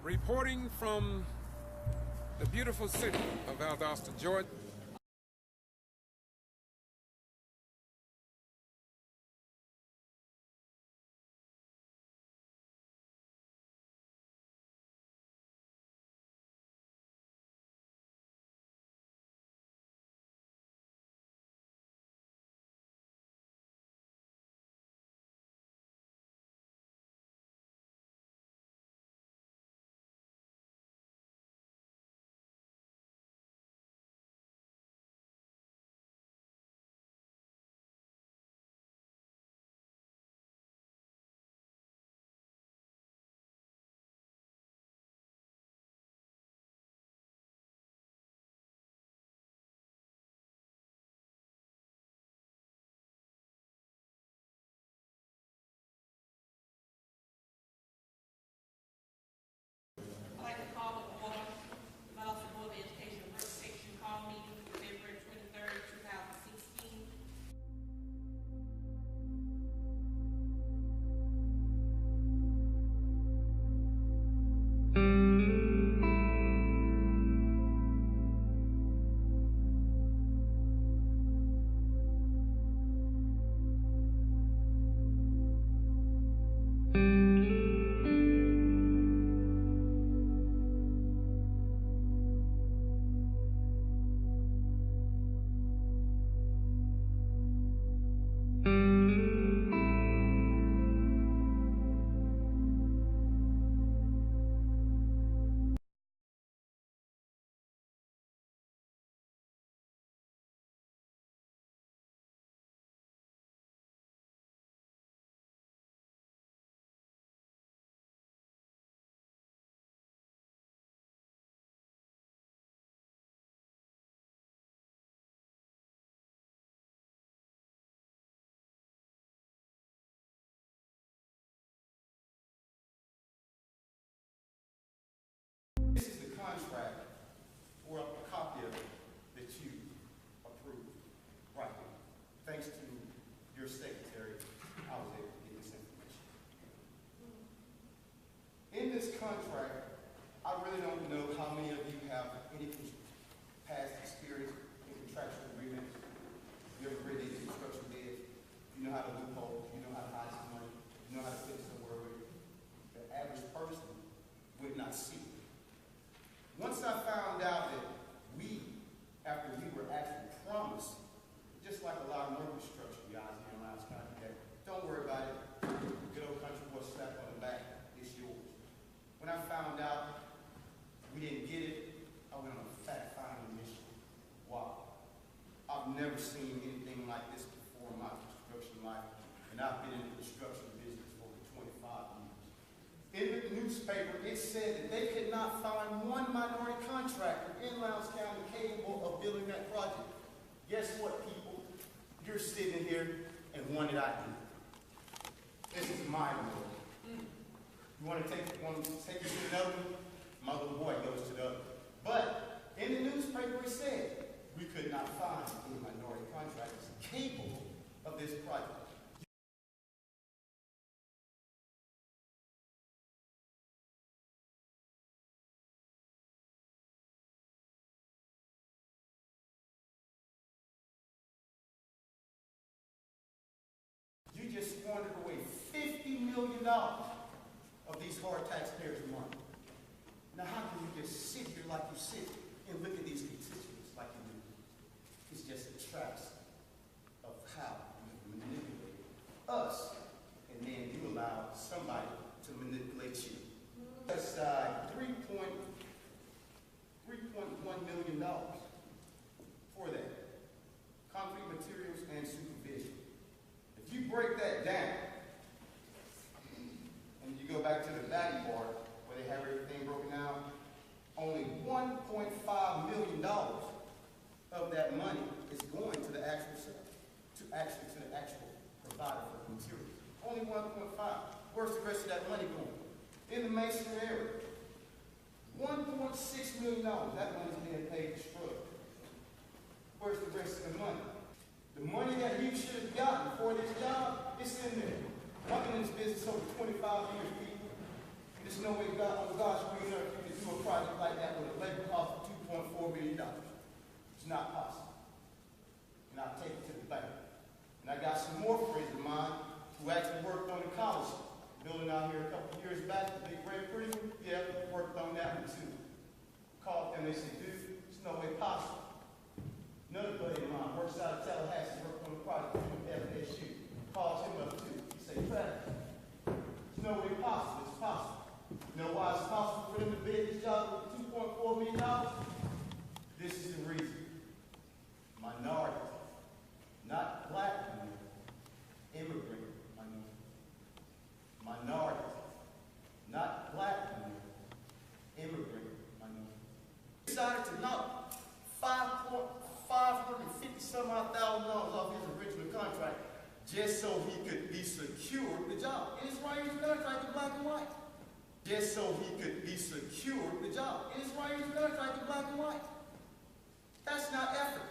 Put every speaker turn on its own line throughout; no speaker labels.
Reporting from the beautiful city of Valdosta, Georgia.
This is the contract, or a copy of it, that you approved, right? Thanks to your secretary, I was able to get this information. In this contract, I really don't know how many of you have any past experience in contractual agreements. You ever read these construction bids? You know how to loophole, you know how to hide some money, you know how to fit somewhere where the average person would not see. Once I found out that after we were actually promised, just like a lot of more construction guys here in Lowndes County, that don't worry about it, good old country boy slap on the back, it's yours. When I found out we didn't get it, I went on a fact-finding mission. Wow. I've never seen anything like this before in my construction life, and I've been in the construction business for over 25 years. In the newspaper, it said that they could not find one minority contractor in Lowndes County capable of building that project. Guess what, people? You're sitting here and wanted I do. This is my world. You want to take it to another one? My little boy goes to the other. But in the newspaper, it said we could not find any minority contractors capable of this project. You just squandered away $50 million of these hard taxpayers' money. Now, how can you just sit here like you sit and look at these constituents like you do? It's just a traps of how you manipulate us, and then you allow somebody to manipulate you. Aside $3.1 million for that. Concrete materials and supervision. If you break that down, and you go back to the value bar, where they have everything broken down, only $1.5 million of that money is going to the actual provider for the materials. Only 1.5. Where's the rest of that money going? In the masonry area. $1.6 million. That money's being paid to scrub. Where's the rest of the money? The money that you should have gotten for this job, it's in there. I've been in this business over 25 years, people. There's no way God, on God's green earth you can do a project like that with a labor cost of $2.4 million. It's not possible. And I'll take it to the bank. And I got some more friends of mine who actually worked on the college building out here a couple of years back, the big red pretty one. Yeah, worked on that one too. Called them, they said, dude, there's no way possible. Another buddy of mine works out of Tallahassee, worked on the project with FSU. Called him up too. He said, Travis, there's no way possible. It's possible. You know why it's possible for them to bid this job with $2.4 million? This is the reason. Minority, not black minority, immigrant minority. Minority, not black minority, immigrant minority. Decided to knock $550-some odd thousand off his original contract just so he could be secured the job. And it's right in his contract in black and white. Just so he could be secured the job. And it's right in his contract in black and white. That's not effort.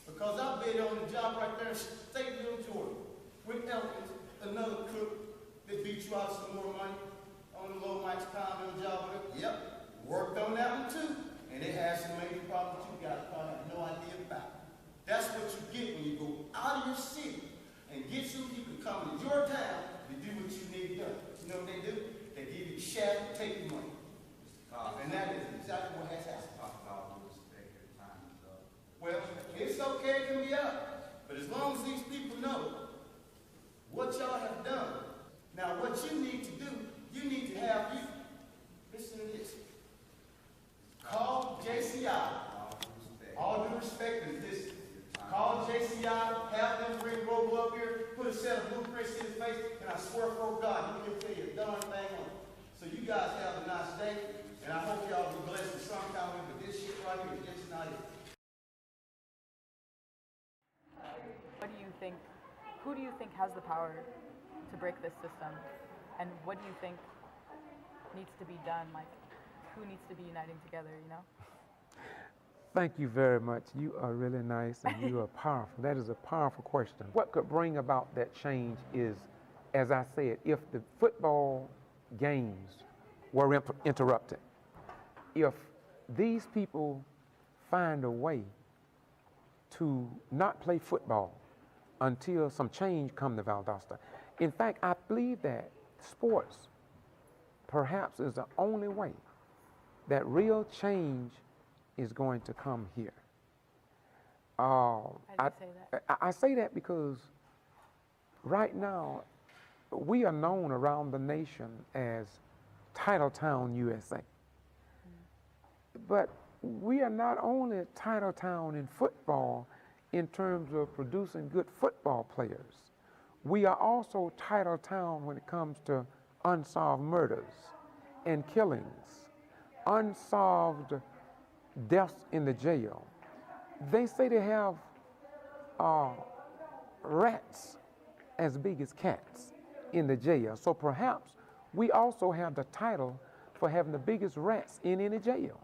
Because I bid on the job right there in Stateville, Georgia, with Elkins, another crook that beat you out some more money on the low Mike's Conville job with it. Yep, worked on that one too. And it has some major problems you guys probably have no idea about. That's what you get when you go out of your city and get some people to come to your town to do what you need done. You know what they do? They give you shaft and take your money. And that is exactly what has happened. Well, it's okay, it can be up. But as long as these people know what y'all have done, now what you need to do, you need to have you, listen to this. Call JCI. All due respect is this. Call JCI, have them bring Robo up here, put a set of blueprints in his face, and I swear for God, he will tell you a darn thing on it. So you guys have a nice day, and I hope y'all be blessed in some kind of way, but this shit right here, this is not it.
What do you think, who do you think has the power to break this system? And what do you think needs to be done? Like, who needs to be uniting together, you know?
Thank you very much. You are really nice and you are powerful. That is a powerful question. What could bring about that change is, as I said, if the football games were interrupted, if these people find a way to not play football until some change come to Valdosta. In fact, I believe that sports perhaps is the only way that real change is going to come here. I say that because right now we are known around the nation as Titletown, USA. But we are not only Titletown in football in terms of producing good football players. We are also Titletown when it comes to unsolved murders and killings, unsolved deaths in the jail. They say they have rats as big as cats in the jail. So perhaps we also have the title for having the biggest rats in any jail.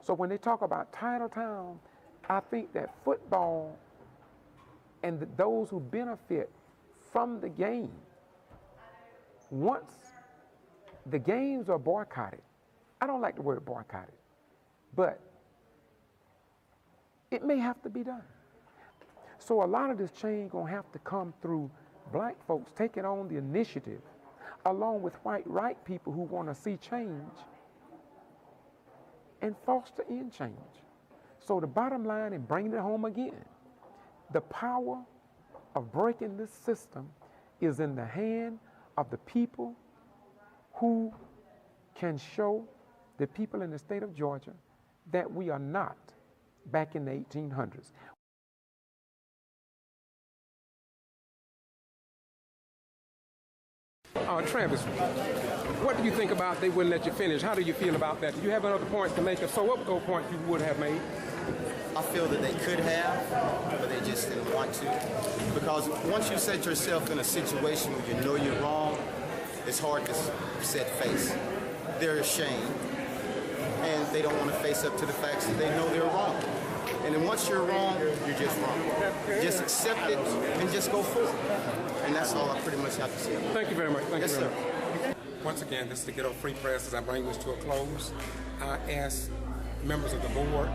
So when they talk about Titletown, I think that football and those who benefit from the game, once the games are boycotted, I don't like the word boycotted, but it may have to be done. So a lot of this change gonna have to come through black folks taking on the initiative, along with white people who wanna see change and foster in change. So the bottom line, and bringing it home again, the power of breaking this system is in the hand of the people who can show the people in the state of Georgia that we are not back in the 1800s.
Travis, what do you think about they wouldn't let you finish? How do you feel about that? Do you have another point to make? If so, what point you would have made?
I feel that they could have, but they just didn't want to. Because once you set yourself in a situation where you know you're wrong, it's hard to set face. They're ashamed, and they don't want to face up to the facts that they know they're wrong. And then once you're wrong, you're just wrong. Just accept it and just go forward. And that's all I pretty much have to say.
Thank you very much. Thank you very much. once again, this is the Ghetto Free Press. As I bring this to a close, I ask members of the board,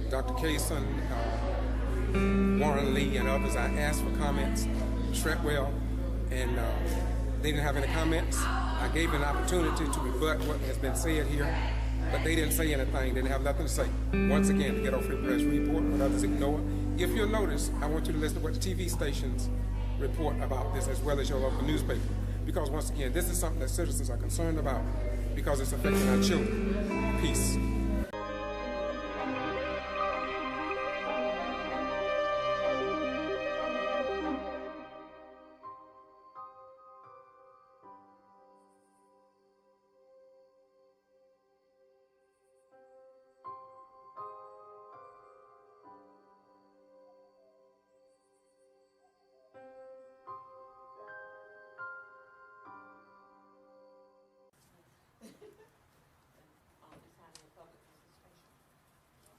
Dr. Kaysen, Warren Lee, and others, I asked for comments. Shretwell, and they didn't have any comments. I gave an opportunity to rebut what has been said here, but they didn't say anything. They didn't have nothing to say. Once again, the Ghetto Free Press report, what others ignore. If you'll notice, I want you to listen to what the TV stations report about this, as well as your local newspaper. Because once again, this is something that citizens are concerned about because it's affecting our children. Peace.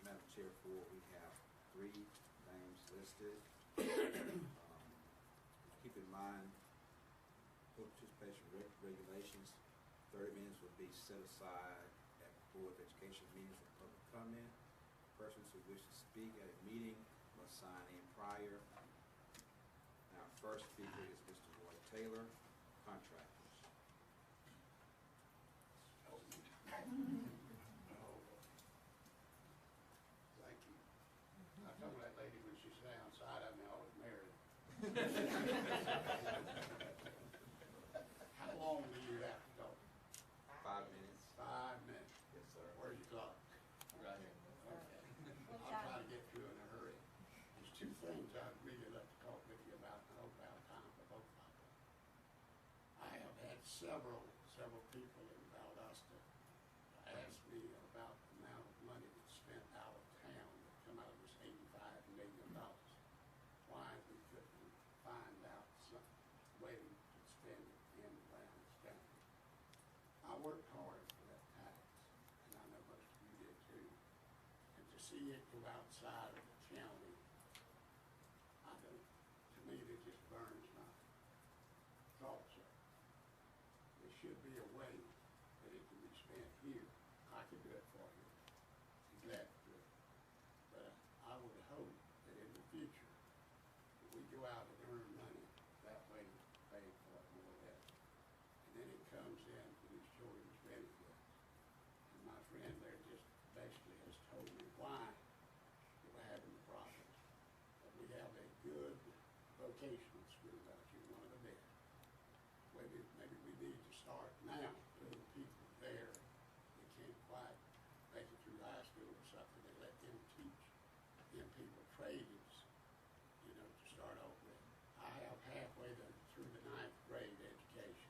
Madam Chair, we have 3 names listed. Keep in mind, public participation regulations, 30 minutes will be set aside at Board of Education meetings for public comment. Persons who wish to speak at a meeting must sign in prior. Now, first speaker is Mr. Roy Taylor, Contractors.
How long do you have to go?
5 minutes.
5 minutes.
Yes, sir.
Where's your clock?
Right here.
Okay. I'll try to get through in a hurry. There's 2 things I'd really like to talk with you about, and I hope I have time for both of them. I have had several people in Valdosta ask me about the amount of money that's spent out of town that come out of this $85 million. Why we couldn't find out some way we could spend it in and around this county. I worked hard for that tax, and I know most of you did too. And to see it go outside of the county, I don't, to me, it just burns my thoughts up. There should be a way that it can be spent here. I could do it for you. I'm glad to do it. But I would hope that in the future, we go out and earn money that way, pay for it more or less. And then it comes in for these children's benefits. And my friend there just basically has told me why we're having the problems. That we have a good vocational school out here, one of the best. Maybe we need to start now, little people there that can't quite make it through high school or something, and let them teach them people trades, you know, to start off with. I have halfway through the 9th grade education,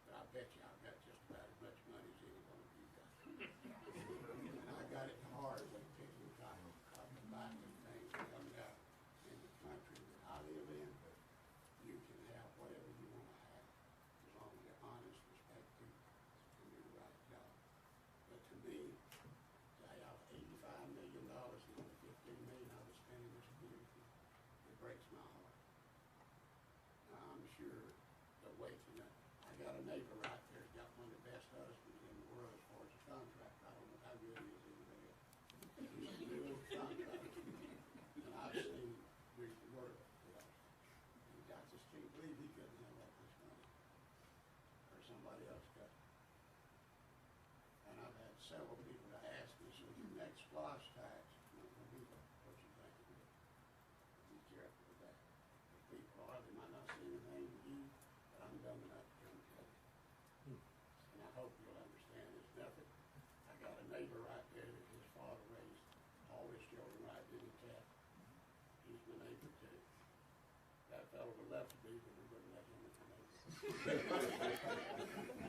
but I bet you I've got just about as much money as any one of you got. And I got it the hard way, picking cotton back and things coming out in the country that I live in. You can have whatever you want to have, as long as you're honest, respect people, and do the right job. But to me, to have $85 million and only $15 million I was spending this community, it breaks my heart. Now, I'm sure the waking up, I got a neighbor right there who's got one of the best husbands in the world as far as a contractor. I don't know how good he is anyway. He's a real contractor. And I've seen him do the work, you know. And I just can't believe he couldn't have all this money. Or somebody else got it. And I've had several people to ask me, so your next splash tax, you know, what you think of it? Be careful with that. If people are, they might not see anything to you, but I'm dumb enough to come tell you. And I hope you'll understand it's nothing. I got a neighbor right there that his father raised all his children right in the cat. He's my neighbor too. That fellow would love to be, but we wouldn't let him as a neighbor.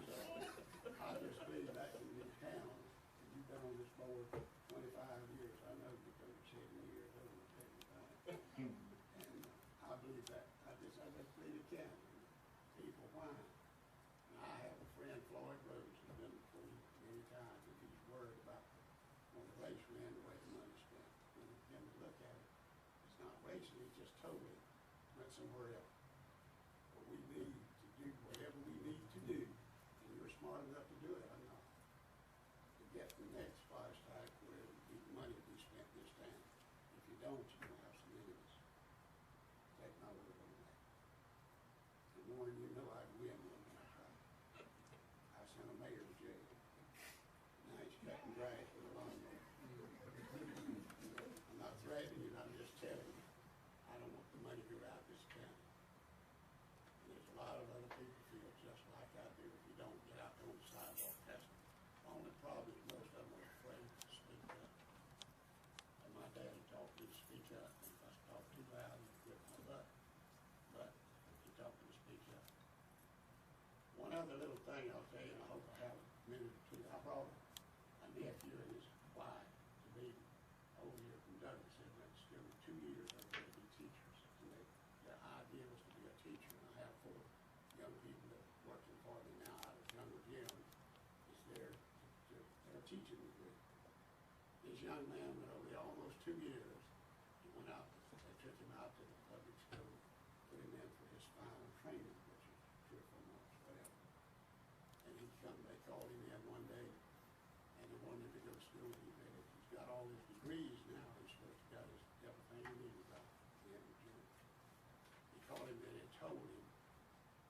So, I'll just be back in this town, and you've been on this board 25 years. I know you're 37 years old, 35. And I believe that. I just believe it can. People whine. And I have a friend, Floyd Rose, who's been before me many times, and he's worried about on the race man, the way the money's spent. And again, to look at it, it's not racing, it's just totally went somewhere else. But we need to do whatever we need to do to other little thing I'll tell you, and I hope I have a minute or two. I brought a nephew and his wife to be over here from Douglas. They went to school 2 years over there to be teachers. And their idea was to be a teacher. And I have 4 young people that are working for me now out of Younger Jim. Is there they're teaching degree. This young man went over there almost 2 years. He went out, they took him out to the public school, put him in for his final training, which is 3 or 4 months, whatever. And they called him in one day, and they wanted him to go to school. He's got all his degrees now. He's supposed to got everything he needed by the end of June. He called him in and told him,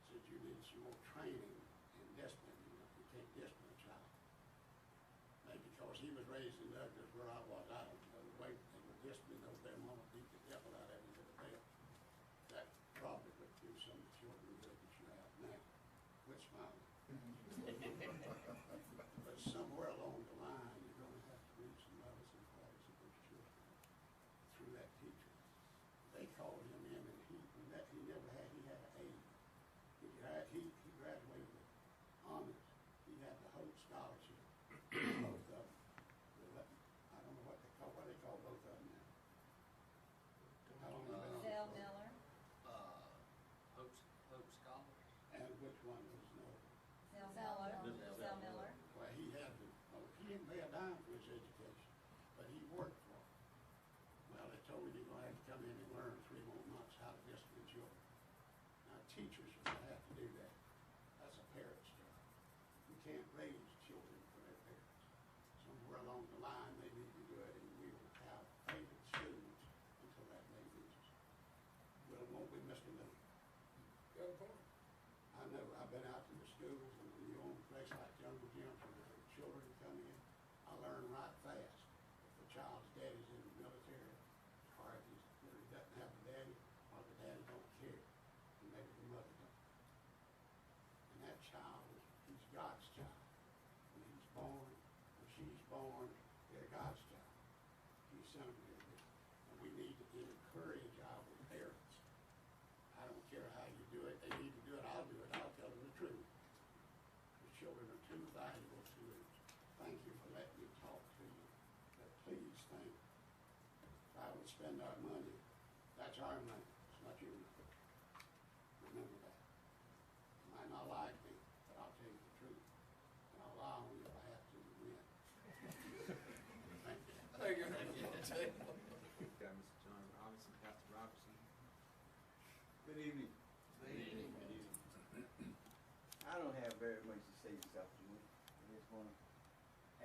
said, you need some more training and discipline. You can't discipline a child. Maybe because he was raised in Douglas where I was, I don't know the way they were disciplined over there. Mama beat the devil out of him with a belt. That probably would do some of the children good that you have now. Quit smiling. But somewhere along the line, you're going to have to reach some levels and qualities of those children through that teacher. They called him in, and he had an A. He graduated with honors. He had the Hope Scholarship. Both of them. I don't know what they call both of them now. How long have you been on?
Zell Miller.
Hope Scholars.
And which one was no?
Zell Miller.
Well, he didn't pay a dime for his education, but he worked for it. Well, they told me you're going to have to come in and learn 3 more months how to discipline children. Now, teachers are going to have to do that. That's a parent's job. We can't raise children for their parents. Somewhere along the line, they need to do it, and we will have favorite schools until that day reaches. Well, won't we, Mr. Miller?
Good point.
I know, I've been out to the schools, and when you own a place like Jungle Gym for the children to come in, I learn right fast. If the child's daddy's in the military, or if he doesn't have a daddy, or the daddy don't care, and maybe the mother don't. And that child he's God's child. When he's born, when she's born, they're God's child. He's sent them here. And we need to encourage our parents. I don't care how you do it. They need to do it. I'll do it. I'll tell them the truth. The children are too valuable to it. Thank you for letting me talk to you. But please think, if I would spend our money, that's our money. It's not your money. Remember that. You might not like me, but I'll tell you the truth. And I'll lie on you if I have to win. Thank you.
Thank you.
Got Mr. John Robinson, Pastor Robertson.
Good evening. I don't have very much to say this afternoon. I just want to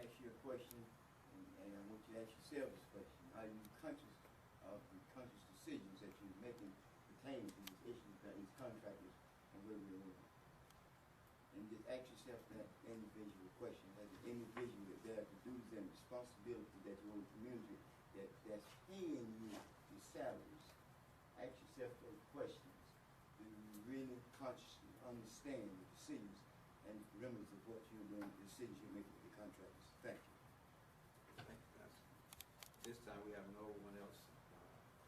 ask you a question, and I want you to ask yourself this question. Are you conscious of the conscious decisions that you're making pertaining to these issues about these contractors and where we're moving? And just ask yourself that individual question. As an individual that bears the duties and responsibility that you owe the community that's paying you your salaries, ask yourself those questions. Do you really consciously understand the decisions and the remedies of what you're doing, the decisions you're making with the contractors? Thank you.
Thank you, Pastor. This time we have no one else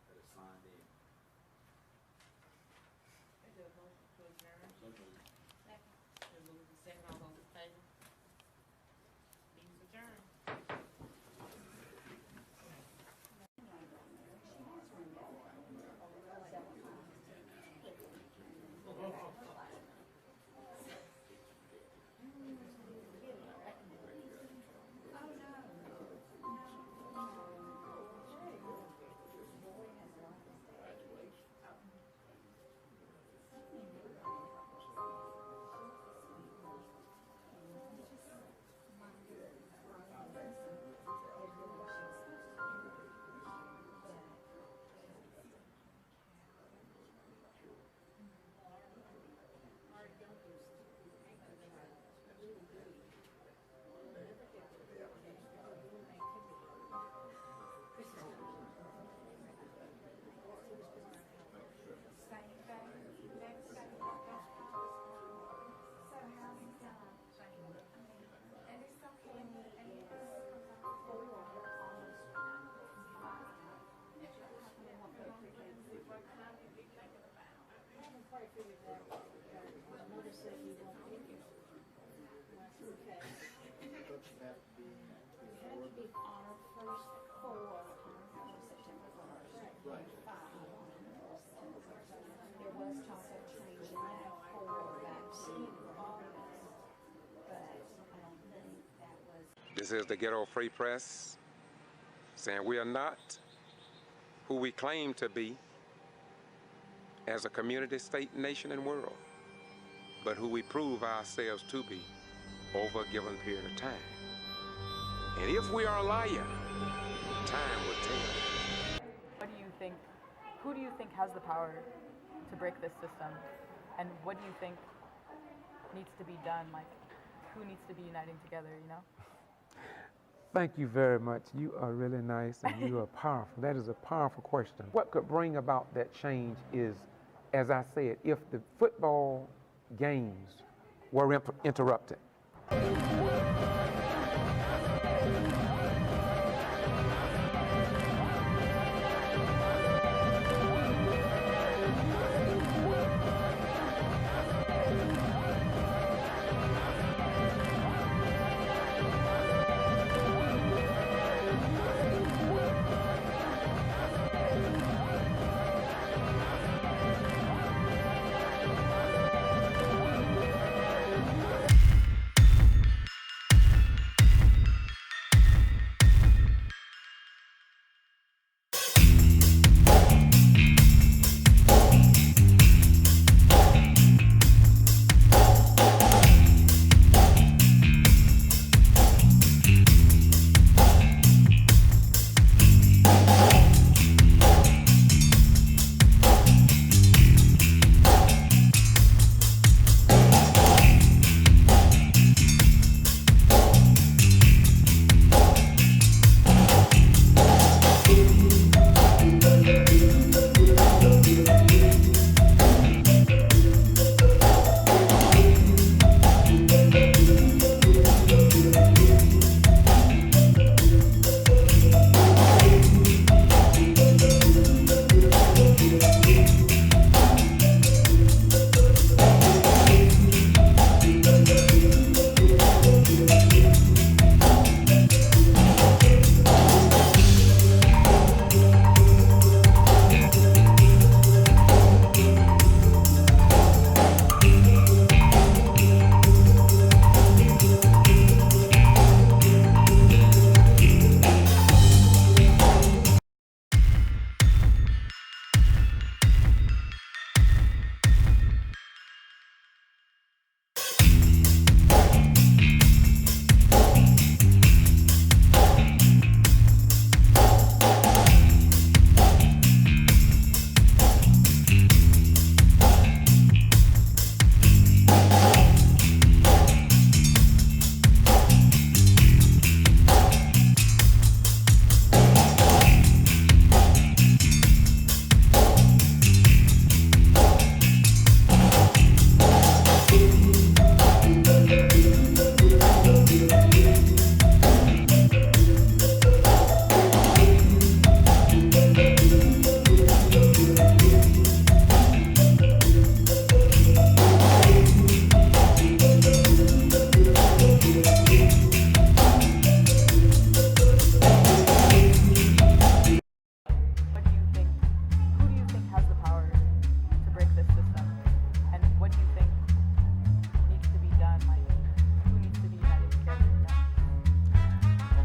that is signed in.
Is there a motion to adjourn?
So moved.
Second. Been moved and second. All those in favor? Meeting's adjourned.
I haven't quite figured that out. My mother said we won't take it. be honored first for September 1st.
Right.
There was talk of changing that for vaccine audits, but I don't think that was.
This is the Ghetto Free Press saying we are not who we claim to be as a community, state, nation, and world, but who we prove ourselves to be over a given period of time. And if we are a liar, time will tell.
What do you think, who do you think has the power to break this system? And what do you think needs to be done? Like, who needs to be uniting together, you know?
Thank you very much. You are really nice and you are powerful. That is a powerful question. What could bring about that change is, as I said, if the football games were interrupted.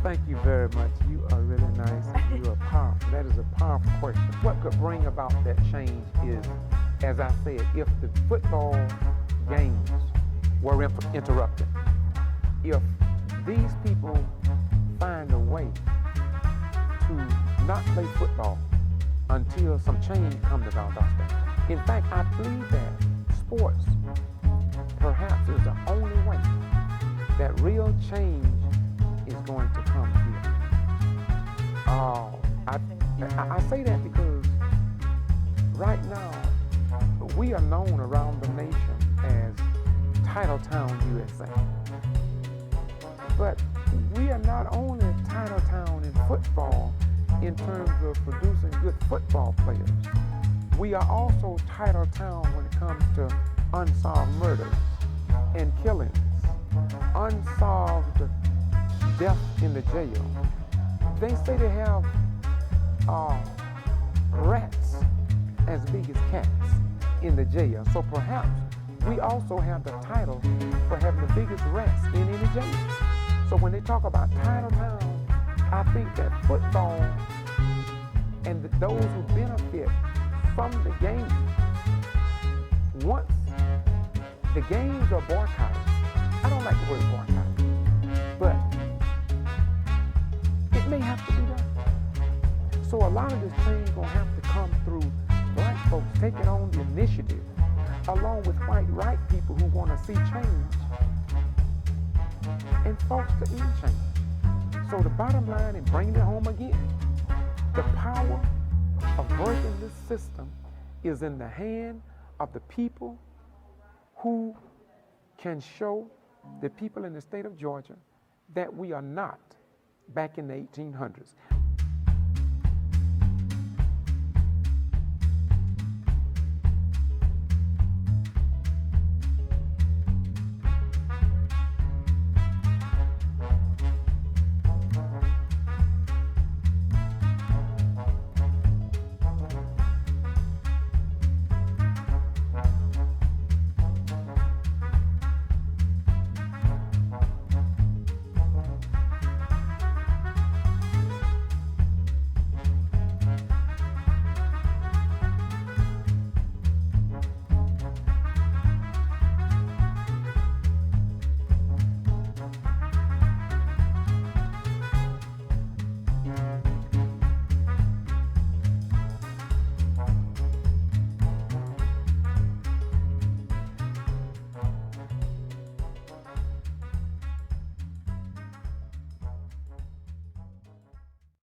Thank you very much. You are really nice and you are powerful. That is a powerful question. What could bring about that change is, as I said, if the football games were interrupted, if these people find a way to not play football until some change comes to Valdosta. In fact, I believe that sports perhaps is the only way that real change is going to come here. I say that because right now we are known around the nation as Titletown, USA. But we are not only Titletown in football in terms of producing good football players. We are also Titletown when it comes to unsolved murders and killings, unsolved death in the jail, They say they have rats as big as cats in the jail. So perhaps we also have the title for having the biggest rats in any jail. So when they talk about title now, I think that football and those who benefit from the game, once the games are boycotted, I don't like the word boycotted, but it may have to be done. So a lot of this change gonna have to come through black folks taking on the initiative, along with white people who want to see change, and folks to end change. So the bottom line, and bringing it home again, the power of breaking this system is in the hand of the people who can show the people in the state of Georgia that we are not back in the 1800s.